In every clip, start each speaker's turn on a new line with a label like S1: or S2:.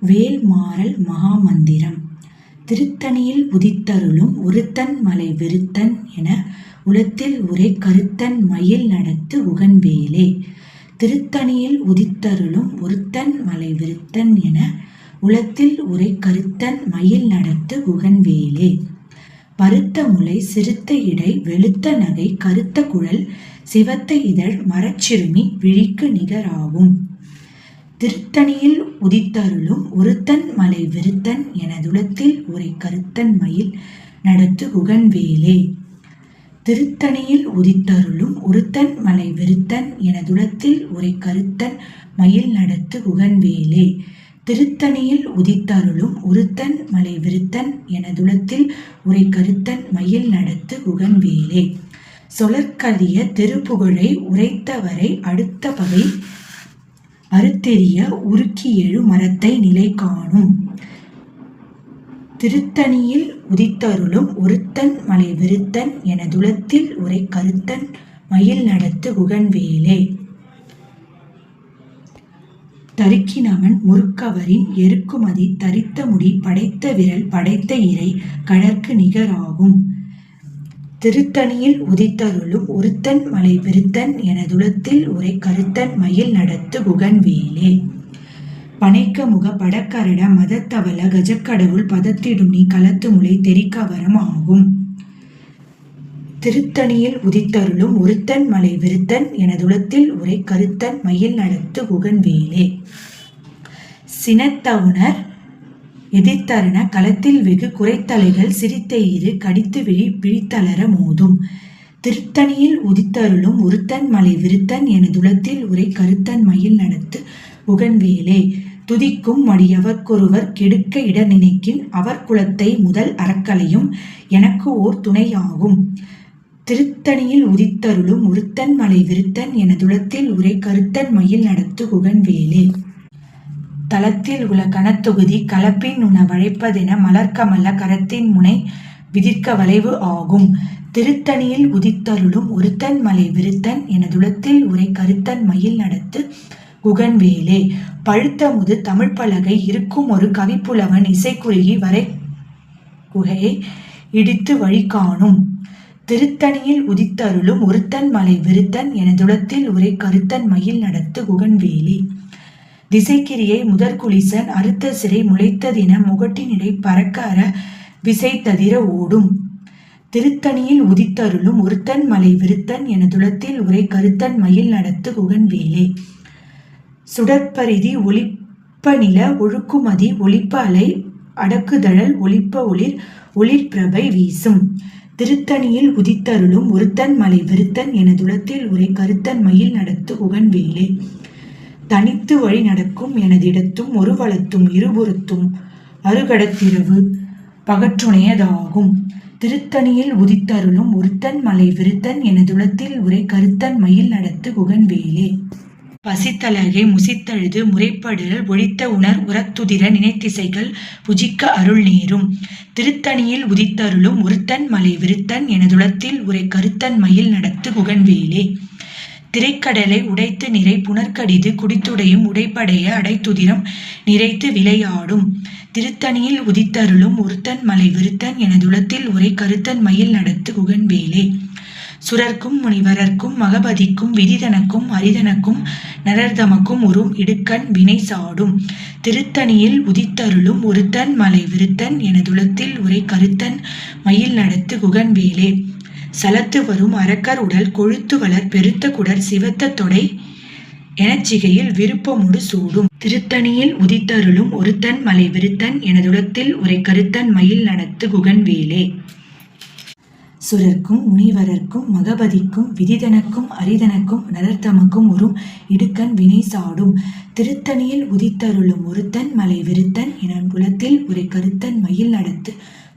S1: வேல்மாறல் மகாமந்திரம். திருத்தணியில் உதித்தருளும் ஒருத்தன் மலை விருத்தன் என உளத்தில் உரை கருத்தன் மயில் நடத்து உகன்வேலே. திருத்தணியில் உதித்தருளும் ஒருத்தன் மலை விருத்தன் என உளத்தில் உரை கருத்தன் மயில் நடத்து உகன்வேலே. பருத்த முலை சிறுத்த இடை வெளுத்த நகை கருத்த குழல் சிவத்த இதழ் மரச்சிறுமி விழிக்கு நிகராகும். திருத்தணியில் உதித்தருளும் ஒருத்தன் மலை விருத்தன் எனதுளத்தில் உரை கருத்தன் மயில் நடத்து உகன்வேலே. திருத்தணியில் உதித்தருளும் ஒருத்தன் மலை விருத்தன் எனதுளத்தில் உரை கருத்தன் மயில் நடத்து உகன்வேலே. திருத்தணியில் உதித்தருளும் ஒருத்தன் மலை விருத்தன் எனதுளத்தில் உரை கருத்தன் மயில் நடத்து உகன்வேலே. சொலற்கரிய திருப்புகழை உரைத்தவரை அடுத்த பகை அறுத்தெறிய உருக்கி எழு மரத்தை நிலை காணும். திருத்தணியில் உதித்தருளும் ஒருத்தன் மலை விருத்தன் எனதுளத்தில் உரை கருத்தன் மயில் நடத்து உகன்வேலே. தருக்கினவன் முறுக்கவரின் எருக்குமதி தரித்த முடி படைத்த விரல் படைத்த இறை கழற்கு நிகராகும். திருத்தணியில் உதித்தருளும் ஒருத்தன் மலை விருத்தன் எனதுளத்தில் உரை கருத்தன் மயில் நடத்து உகன்வேலே. பனைக்க முக படக்கரட மதத்தவள கஜக்கடவுள் பதத்திடும் நீ களத்து முளை தெரிக்கவரம் ஆகும். திருத்தணியில் உதித்தருளும் ஒருத்தன் மலை விருத்தன் எனதுளத்தில் உரை கருத்தன் மயில் நடத்து உகன்வேலே. சினத்தவுணர் எதிர்த்தரன களத்தில் வெகு குறைத்தலைகள் சிரித்த இரு கடித்து விழி பிழித்தளர மோதும். திருத்தணியில் உதித்தருளும் ஒருத்தன் மலை விருத்தன் எனதுளத்தில் உரை கருத்தன் மயில் நடத்து உகன்வேலே. துதிக்கும் மடியவர்க்கொருவர் கெடுக்க இட நினைக்கின் அவர் குலத்தை முதல் அறக்கலையும் எனக்கு ஓர் துணையாகும். திருத்தணியில் உதித்தருளும் ஒருத்தன் மலை விருத்தன் எனதுளத்தில் உரை கருத்தன் மயில் நடத்து உகன்வேலே. தலத்தில் உள்ள கணத்தொகுதி கலப்பின் உண வழைப்பதென மலர்க்கமல்ல கரத்தின் முனை விதிர்க்க வளைவு ஆகும். திருத்தணியில் உதித்தருளும் ஒருத்தன் மலை விருத்தன் எனதுளத்தில் உரை கருத்தன் மயில் நடத்து உகன்வேலே. பழுத்த முது தமிழ் பலகை இருக்கும் ஒரு கவிப்புலவன் இசைக்குறுகி வரை குகையை இடித்து வழி காணும். திருத்தணியில் உதித்தருளும் ஒருத்தன் மலை விருத்தன் எனதுளத்தில் உரை கருத்தன் மயில் நடத்து உகன்வேலே. திசைக்கிரியை முதற்குலிசன் அறுத்த சிறை முளைத்ததின முகட்டினிடை பறக்க அற விசை ததிர ஓடும். திருத்தணியில் உதித்தருளும் ஒருத்தன் மலை விருத்தன் எனதுளத்தில் உரை கருத்தன் மயில் நடத்து உகன்வேலே. சுடற்பரிதி ஒளிப்ப நில ஒழுக்குமதி ஒளிப்ப அலை அடக்குதழல் ஒளிப்ப ஒளிர் ஒளிர்பிரபை வீசும். திருத்தணியில் உதித்தருளும் ஒருத்தன் மலை விருத்தன் எனதுளத்தில் உரை கருத்தன் மயில் நடத்து உகன்வேலே. தனித்து வழி நடக்கும் எனதிடத்தும் ஒரு வளத்தும் இருபுறத்தும் அருகடத்திரவு பகற்றுணையதாகும். திருத்தணியில் உதித்தருளும் ஒருத்தன் மலை விருத்தன் எனதுளத்தில் உரை கருத்தன் மயில் நடத்து உகன்வேலே. பசித்தலகை முசித்தழுது முறைப்படுதல் ஒழித்த உணர் உரத்துதிர நினைத்திசைகள் புஜிக்க அருள் நேரும். திருத்தணியில் உதித்தருளும் ஒருத்தன் மலை விருத்தன் எனதுளத்தில் உரை கருத்தன் மயில் நடத்து உகன்வேலே. திரைக்கடலை உடைத்து நிறை புனர்கடிது குடித்துடையும் உடைப்படைய அடைத்துதிரம் நிறைத்து விளையாடும். திருத்தணியில் உதித்தருளும் ஒருத்தன் மலை விருத்தன் எனதுளத்தில் உரை கருத்தன் மயில் நடத்து உகன்வேலே. சுரர்க்கும் முனிவரர்க்கும் மகபதிக்கும் விதிதனக்கும் அரிதனக்கும் நரர்தமக்கும் உறும் இடுக்கண் வினை சாடும். திருத்தணியில் உதித்தருளும் ஒருத்தன் மலை விருத்தன் எனதுளத்தில் உரை கருத்தன் மயில் நடத்து உகன்வேலே. சலத்து வரும் அரக்கர் உடல் கொழுத்து வளர் பெருத்த குடர் சிவத்த தொடை எனச்சிகையில் விருப்பமுடு சூடும். திருத்தணியில் உதித்தருளும் ஒருத்தன் மலை விருத்தன் எனதுளத்தில் உரை கருத்தன் மயில் நடத்து உகன்வேலே. சுரர்க்கும் முனிவரர்க்கும் மகபதிக்கும் விதிதனக்கும் அரிதனக்கும் நரர்தமக்கும் உறும் இடுக்கண் வினை சாடும். திருத்தணியில் உதித்தருளும் ஒருத்தன் மலை விருத்தன் எனதுளத்தில் உரை கருத்தன் மயில் நடத்து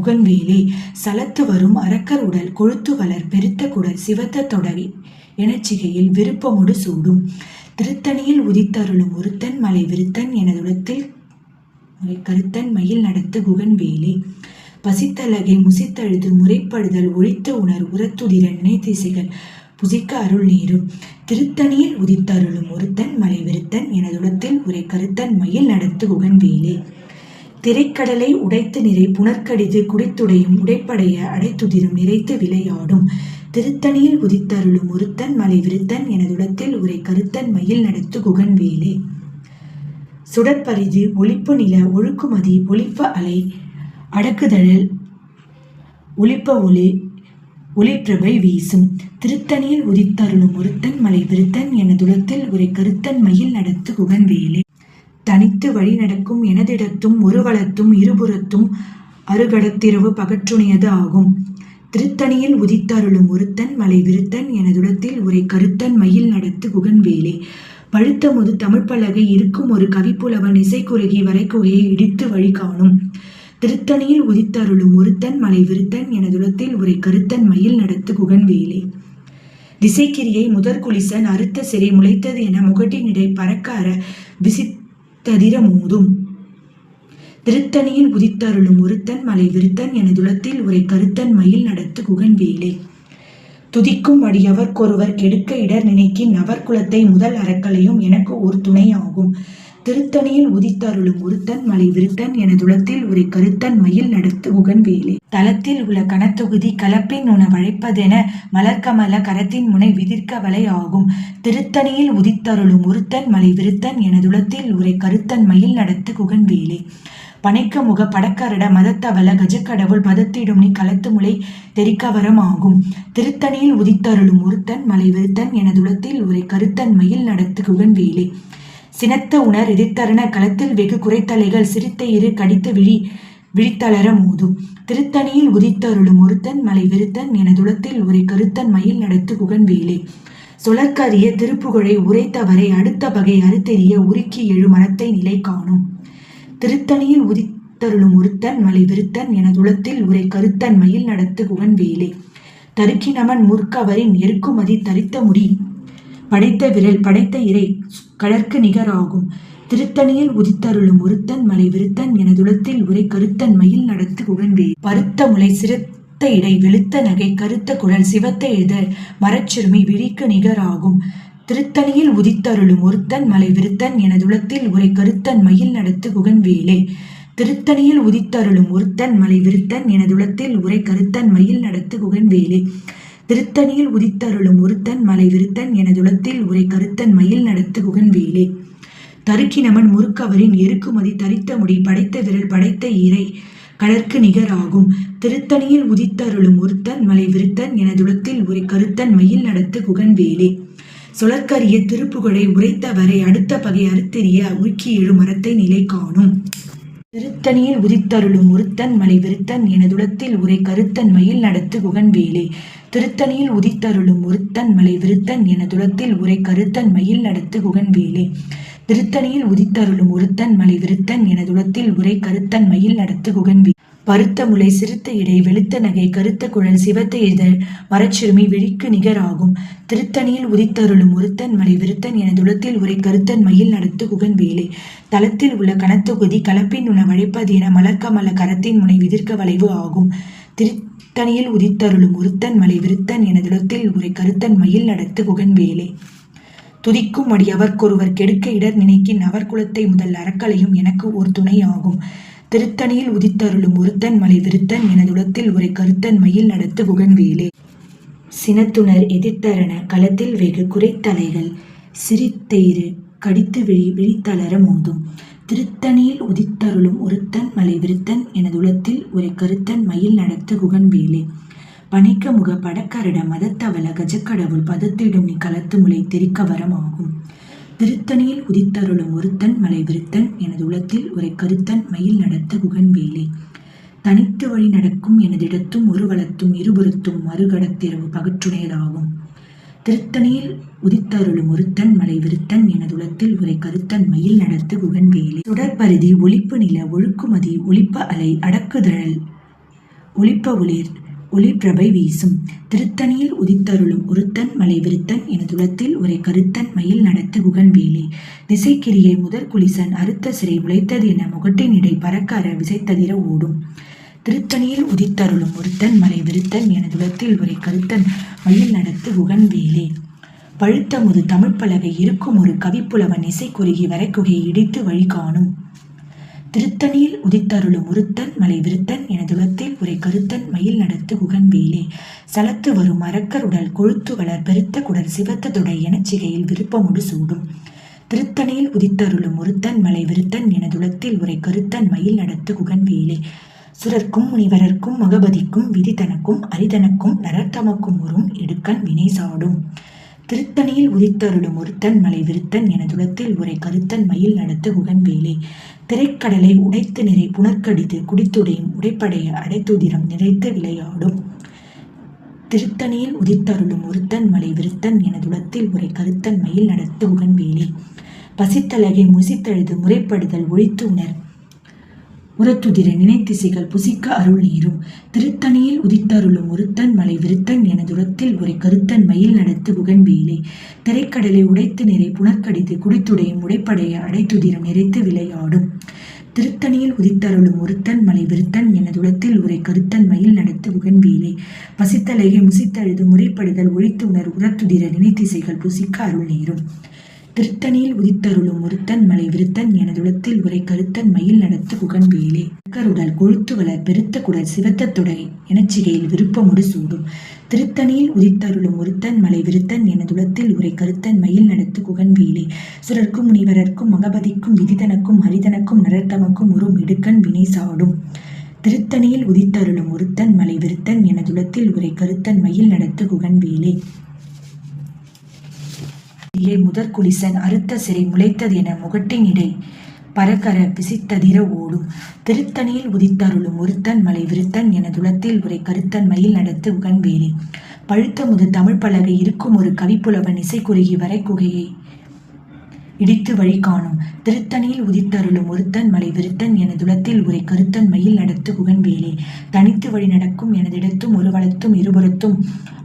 S1: உகன்வேலே. சலத்து வரும் அரக்கர் உடல் கொழுத்து வளர் பெருத்த குடர் சிவத்த தொடை எனச்சிகையில் விருப்பமுடு சூடும். திருத்தணியில் உதித்தருளும் ஒருத்தன் மலை விருத்தன் எனதுளத்தில் உரை கருத்தன் மயில் நடத்து உகன்வேலே. பசித்தலகை முசித்தழுது முறைப்படுதல் ஒழித்த உணர் உரத்துதிர நினைத்திசைகள் புசிக்க அருள் நேரும். திருத்தணியில் உதித்தருளும் ஒருத்தன் மலை விருத்தன் எனதுளத்தில் உரை கருத்தன் மயில் நடத்து குகன்வேலே. திரைக்கடலை உடைத்து நிறை புனர்கடிது குடித்துடையும் உடைப்படைய அடைத்துதிரும் நிறைத்து விளையாடும். திருத்தணியில் உதித்தருளும் ஒருத்தன் மலை விருத்தன் எனதுளத்தில் உரை கருத்தன் மயில் நடத்து குகன்வேலே. சுடற்பரிது ஒளிப்பு நில ஒழுக்குமதி ஒளிப்ப அலை அடக்குதழல் ஒளிப்ப ஒளிப்பிரபை வீசும். திருத்தணியில் உதித்தருளும் ஒருத்தன் மலை விருத்தன் எனதுளத்தில் உரை கருத்தன் மயில் நடத்து குகன்வேலே. தனித்து வழி நடக்கும் எனதிடத்தும் ஒருவளத்தும் இருபுறத்தும் அருகடத்திரவு பகற்றுணையது ஆகும். திருத்தணியில் உதித்தருளும் ஒருத்தன் மலை விருத்தன் எனதுளத்தில் உரை கருத்தன் மயில் நடத்து குகன்வேலே. பழுத்த முது தமிழ்ப்பலகை இருக்கும் ஒரு கவிப்புலவன் இசை குறுகி வரைக்குகையை இடித்து வழி காணும். திருத்தணியில் உதித்தருளும் ஒருத்தன் மலை விருத்தன் எனதுளத்தில் உரை கருத்தன் மயில் நடத்து குகன்வேலே. திசைக்கிரியை முதற்குலிசன் அறுத்த சிறை முளைத்தது என முகட்டினிடை பறக்க அற விசித்ததிர மோதும். திருத்தணியில் உதித்தருளும் ஒருத்தன் மலை விருத்தன் எனதுளத்தில் உரை கருத்தன் மயில் நடத்து குகன்வேலே. துதிக்கும் அடியவர்க்கொருவர் கெடுக்க இடர் நினைக்கின் நவர் குலத்தை முதல் அறக்கலையும் எனக்கு ஓர் துணை ஆகும். திருத்தணியில் உதித்தருளும் ஒருத்தன் மலை விருத்தன் எனதுளத்தில் உரை கருத்தன் மயில் நடத்து குகன்வேலே. தலத்தில் உள்ள கனத்தொகுதி கலப்பின் உண வழைப்பதென மலர்கமல கரத்தின் முனை விதிர்க்க வலை ஆகும். திருத்தணியில் உதித்தருளும் ஒருத்தன் மலை விருத்தன் எனதுளத்தில் உரை கருத்தன் மயில் நடத்து குகன்வேலே. பனைக்க முக படக்கரட மதத்தவல கஜக்கடவுள் பதத்திடும் நீ களத்து முளை தெரிக்கவரம் ஆகும். திருத்தணியில் உதித்தருளும் ஒருத்தன் மலை விருத்தன் எனதுளத்தில் உரை கருத்தன் மயில் நடத்து குகன்வேலே. சினத்த உணர் எதிர்த்தருண களத்தில் வெகு குறைத்தலைகள் சிரித்த இரு கடித்து விழித்தளர மோதும். திருத்தணியில் உதித்தருளும் ஒருத்தன் மலை விருத்தன் எனதுளத்தில் உரை கருத்தன் மயில் நடத்து குகன்வேலே. சொலற்கரிய திருப்புகழை உரைத்தவரை அடுத்த பகை அறுத்தெறிய உருக்கி எழு மரத்தை நிலை காணும். திருத்தணியில் உதித்தருளும் ஒருத்தன் மலை விருத்தன் எனதுளத்தில் உரை கருத்தன் மயில் நடத்து குகன்வேலே. தருக்கினமன் முற்கவரின் எருக்குமதி தரித்த முடி படைத்த விரல் படைத்த இறை கடற்கு நிகராகும். திருத்தணியில் உதித்தருளும் ஒருத்தன் மலை விருத்தன் எனதுளத்தில் உரை கருத்தன் மயில் நடத்து குகன்வேலே. பருத்த முளை சிறுத்த இடை வெளுத்த நகை கருத்த குழல் சிவத்த எழுத மரச்சிறுமி விழிக்கு நிகராகும். திருத்தணியில் உதித்தருளும் ஒருத்தன் மலை விருத்தன் எனதுளத்தில் உரை கருத்தன் மயில் நடத்து குகன்வேலே. திருத்தணியில் உதித்தருளும் ஒருத்தன் மலை விருத்தன் எனதுளத்தில் உரை கருத்தன் மயில் நடத்து குகன்வேலே. திருத்தணியில் உதித்தருளும் ஒருத்தன் மலை விருத்தன் எனதுளத்தில் உரை கருத்தன் மயில் நடத்து குகன்வேலே. தருக்கினமன் முறுக்கவரின் எருக்குமதி தரித்த முடி படைத்த விரல் படைத்த இறை கடற்கு நிகராகும். திருத்தணியில் உதித்தருளும் ஒருத்தன் மலை விருத்தன் எனதுளத்தில் உரை கருத்தன் மயில் நடத்து குகன்வேலே. சொலற்கரிய திருப்புகழை உரைத்தவரை அடுத்த பகை அறுத்தெறிய உருக்கி எழு மரத்தை நிலை காணும். திருத்தணியில் உதித்தருளும் ஒருத்தன் மலை விருத்தன் எனதுளத்தில் உரை கருத்தன் மயில் நடத்து குகன்வேலே. திருத்தணியில் உதித்தருளும் ஒருத்தன் மலை விருத்தன் எனதுளத்தில் உரை கருத்தன் மயில் நடத்து குகன்வேலே. திருத்தணியில் உதித்தருளும் ஒருத்தன் மலை விருத்தன் எனதுளத்தில் உரை கருத்தன் மயில் நடத்து குகன்வேலே. பருத்த முளை சிறுத்த இடை வெளுத்த நகை கருத்த குழல் சிவத்த இதழ் மரச்சிறுமி விழிக்கு நிகராகும். திருத்தணியில் உதித்தருளும் ஒருத்தன் மலை விருத்தன் எனதுளத்தில் உரை கருத்தன் மயில் நடத்து குகன்வேலே. தலத்தில் உள்ள கனத்தொகுதி கலப்பின் உண வழைப்பது என மலர்கமல கரத்தின் முனை விதிர்க்க வளைவு ஆகும். திருத்தணியில் உதித்தருளும் ஒருத்தன் மலை விருத்தன் எனதுளத்தில் உரை கருத்தன் மயில் நடத்து குகன்வேலே. துதிக்கும் அடியவர்க்கொருவர் கெடுக்க இடர் நினைக்கின் நவர் குலத்தை முதல் அறக்கலையும் எனக்கு ஓர் துணை ஆகும். திருத்தணியில் உதித்தருளும் ஒருத்தன் மலை விருத்தன் எனதுளத்தில் உரை கருத்தன் மயில் நடத்து குகன்வேலே. சினத்துணர் எதிர்த்தரண களத்தில் வெகு குறைத்தலைகள் சிரித்தெயிறு கடித்து விழித்தளர மோதும். திருத்தணியில் உதித்தருளும் ஒருத்தன் மலை விருத்தன் எனதுளத்தில் உரை கருத்தன் மயில் நடத்து குகன்வேலே. பனைக்க முக படக்கரட மதத்தவல கஜக்கடவுள் பதத்திடும் நீ களத்து முளை தெரிக்கவரம் ஆகும். திருத்தணியில் உதித்தருளும் ஒருத்தன் மலை விருத்தன் எனதுளத்தில் உரை கருத்தன் மயில் நடத்த குகன்வேலே. தனித்து வழி நடக்கும் எனதிடத்தும் ஒருவளத்தும் இருபுறத்தும் மறுகடத்திரவு பகற்றுணையதாகும். திருத்தணியில் உதித்தருளும் ஒருத்தன் மலை விருத்தன் எனதுளத்தில் உரை கருத்தன் மயில் நடத்து குகன்வேலே. சுடற்பரிதி ஒளிப்பு நில ஒழுக்குமதி ஒளிப்ப அலை அடக்குதழல் ஒளிப்ப ஒளிப்பிரபை வீசும். திருத்தணியில் உதித்தருளும் ஒருத்தன் மலை விருத்தன் எனதுளத்தில் உரை கருத்தன் மயில் நடத்து குகன்வேலே. திசைக்கிரியை முதற்குலிசன் அறுத்த சிறை முளைத்தது என முகட்டின் இடை பறக்க அற விசைத்ததிர ஓடும். திருத்தணியில் உதித்தருளும் ஒருத்தன் மலை விருத்தன் எனதுலத்தில் உரை கருத்தன் மயில் நடத்து உகன்வேலே. பழுத்தமுது தமிழ்ப்பலகை இருக்கும் ஒரு கவிப்புலவன் இசை குறுகி வரைக்குகையை இடித்து வழி காணும். திருத்தணியில் உதித்தருளும் ஒருத்தன் மலை விருத்தன் எனதுலத்தில் உரை கருத்தன் மயில் நடத்து உகன்வேலே. சலத்து வரும் அரக்கருடல் கொழுத்து வளர் பெருத்த குடர் சிவத்த தொடை எனச்சிகையில் விருப்பமுடு சூடும். திருத்தணியில் உதித்தருளும் ஒருத்தன் மலை விருத்தன் எனதுலத்தில் உரை கருத்தன் மயில் நடத்து உகன்வேலே. சுரர்க்கும் முனிவரர்க்கும் மகபதிக்கும் விதி தனக்கும் அரிதனக்கும் நரர்த்தமக்கும் உறும் எடுக்கண் வினை சாடும். திருத்தணியில் உதித்தருளும் ஒருத்தன் மலை விருத்தன் எனதுலத்தில் உரை கருத்தன் மயில் நடத்து உகன்வேலே. திரைக்கடலை உடைத்து நிறை புனர்க்கடித்து குடித்துடையும் உடைப்படைய அடைத்துதிரம் நிறைத்து விளையாடும். திருத்தணியில் உதித்தருளும் ஒருத்தன் மலை விருத்தன் எனதுலத்தில் உரை கருத்தன் மயில் நடத்து உகன்வேலே. பசித்தலகை முசித்தழுது முறைப்படுதல் ஒழித்து உணர் உரத்துதிர நினைத்திசைகள் புசிக்க அருள் நீரும். திருத்தணியில் உதித்தருளும் ஒருத்தன் மலை விருத்தன் எனதுலத்தில் உரை கருத்தன் மயில் நடத்து உகன்வேலே. திரைக்கடலை உடைத்து நிறை புனர்க்கடித்து குடித்துடையும் உடைப்படைய அடைத்துதிரம் நிறைத்து விளையாடும். திருத்தணியில் உதித்தருளும் ஒருத்தன் மலை விருத்தன் எனதுலத்தில் உரை கருத்தன் மயில் நடத்து உகன்வேலே. பசித்தலகை முசித்தழுது முறைப்படுதல் ஒழித்து உணர் உரத்துதிர நினைத்திசைகள் புசிக்க அருள் நீரும். திருத்தணியில் உதித்தருளும் ஒருத்தன் மலை விருத்தன் எனதுலத்தில் உரை கருத்தன் மயில் நடத்து உகன்வேலே. கருடல் கொழுத்து வளர் பெருத்த குடர் சிவத்த தொடை எனச்சிகையில் விருப்பமுடு சூடும். திருத்தணியில் உதித்தருளும் ஒருத்தன் மலை விருத்தன் எனதுலத்தில் உரை கருத்தன் மயில் நடத்து உகன்வேலே. சுரர்க்கும் முனிவரர்க்கும் மகபதிக்கும் விதிதனக்கும் ஹரிதனக்கும் நரர்த்தமக்கும் உறும் எடுக்கண் வினை சாடும். திருத்தணியில் உதித்தருளும் ஒருத்தன் மலை விருத்தன் எனதுலத்தில் உரை கருத்தன் மயில் நடத்து உகன்வேலே. முதற்குலிசன் அறுத்த சிறை முளைத்தது என முகட்டின் இடை பரகர பிசித்ததிர ஓடும். திருத்தணியில் உதித்தருளும் ஒருத்தன் மலை விருத்தன் எனதுலத்தில் உரை கருத்தன் மயில் நடத்து உகன்வேலே. பழுத்த முது தமிழ் பலகை இருக்கும் ஒரு கவிப்புலவன் இசை குறுகி வரைக்குகையை இடித்து வழி காணும். திருத்தணியில் உதித்தருளும் ஒருத்தன் மலை விருத்தன் எனதுலத்தில் உரை கருத்தன் மயில் நடத்து உகன்வேலே. தனித்து வழி நடக்கும் எனதிடத்தும் ஒரு வளத்தும் இருபுறத்தும்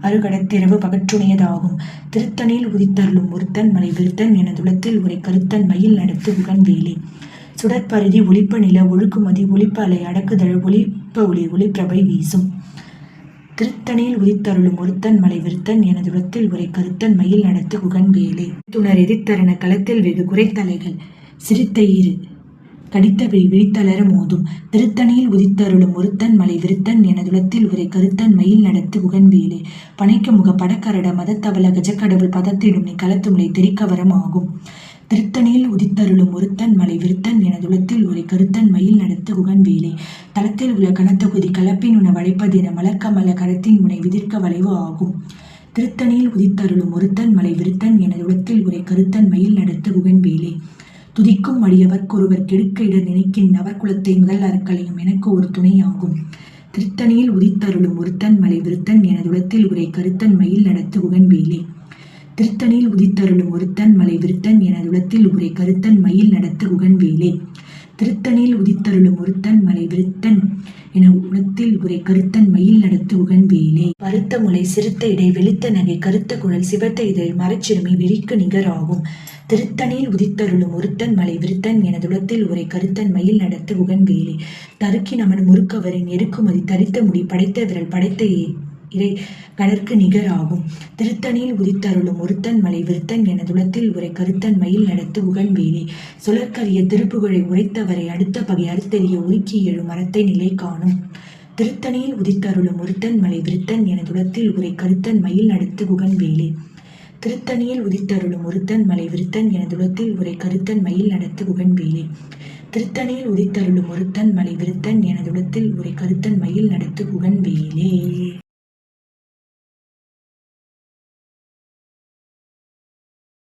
S1: அருகடத்திரவு பகற்றுணையதாகும். திருத்தணியில் உதித்தருளும் ஒருத்தன் மலை விருத்தன் எனதுலத்தில் உரை கருத்தன் மயில் நடத்து உகன்வேலே. சுடற்பருதி ஒளிப்ப நில ஒழுக்குமதி ஒளிப்ப அலை அடக்குதழ் ஒளிப்ப ஒளி ஒளிப்பிரபை வீசும். திருத்தணியில் உதித்தருளும் ஒருத்தன் மலை விருத்தன் எனதுலத்தில் உரை கருத்தன் மயில் நடத்து உகன்வேலே. துணர் எதிர்த்தரண களத்தில் வெகு குறைத்தலைகள் சிரித்தயிறு கடித்த விழித்தளர மோதும். திருத்தணியில் உதித்தருளும் ஒருத்தன் மலை விருத்தன் எனதுலத்தில் உரை கருத்தன் மயில் நடத்து உகன்வேலே. பனைக்கு முக படக்கரட மதத்தவள கஜக்கடவுள் பதத்திடும் நீ களத்துமுலை தெரிக்கவரம் ஆகும். திருத்தணியில் உதித்தருளும் ஒருத்தன் மலை விருத்தன் எனதுலத்தில் உரை கருத்தன் மயில் நடத்து உகன்வேலே. தளத்தில் உள்ள கனத்தொகுதி கலப்பின் உண வளைப்பதென மலர்க்கமல கரத்தின் முனை விதிர்க்க வளைவு ஆகும். திருத்தணியில் உதித்தருளும் ஒருத்தன் மலை விருத்தன் எனதுலத்தில் உரை கருத்தன் மயில் நடத்து உகன்வேலே. துதிக்கும் அடியவர்க்கொருவர் கெடுக்க இடர் நினைக்கின் நவர்குலத்தை முதல் அறக்கலையும் எனக்கு ஒரு துணையாகும். திருத்தணியில் உதித்தருளும் ஒருத்தன் மலை விருத்தன் எனதுலத்தில் உரை கருத்தன் மயில் நடத்து உகன்வேலே. திருத்தணியில் உதித்தருளும் ஒருத்தன் மலை விருத்தன் எனதுலத்தில் உரை கருத்தன் மயில் நடத்து உகன்வேலே. திருத்தணியில் உதித்தருளும் ஒருத்தன் மலை விருத்தன் என உலத்தில் உரை கருத்தன் மயில் நடத்து உகன்வேலே. பருத்த முலை சிறுத்த இடை வெளுத்த நகை கருத்த குழல் சிவத்த இதழ் மரச்சிறுமி விழிக்கு நிகராகும். திருத்தணியில் உதித்தருளும் ஒருத்தன் மலை விருத்தன் எனதுலத்தில் உரை கருத்தன் மயில் நடத்து உகன்வேலே. தருக்கி நமன் முறுக்கவரின் எருக்குமதி தரித்த முடி படைத்த விரல் படைத்த இறை கடற்கு நிகராகும். திருத்தணியில் உதித்தருளும் ஒருத்தன் மலை விருத்தன் எனதுலத்தில் உரை கருத்தன் மயில் நடத்து உகன்வேலே. சுழற்கரிய திருப்புகழை உரைத்தவரை அடுத்த பகை அறுத்தெறிய உருக்கி எழு மரத்தை நிலை காணும். திருத்தணியில் உதித்தருளும் ஒருத்தன் மலை விருத்தன் எனதுலத்தில் உரை கருத்தன் மயில் நடத்து உகன்வேலே. திருத்தணியில் உதித்தருளும் ஒருத்தன் மலை விருத்தன் எனதுலத்தில் உரை கருத்தன் மயில் நடத்து உகன்வேலே. திருத்தணியில் உதித்தருளும் ஒருத்தன் மலை விருத்தன் எனதுலத்தில் உரை கருத்தன் மயில் நடத்து உகன்வேலே.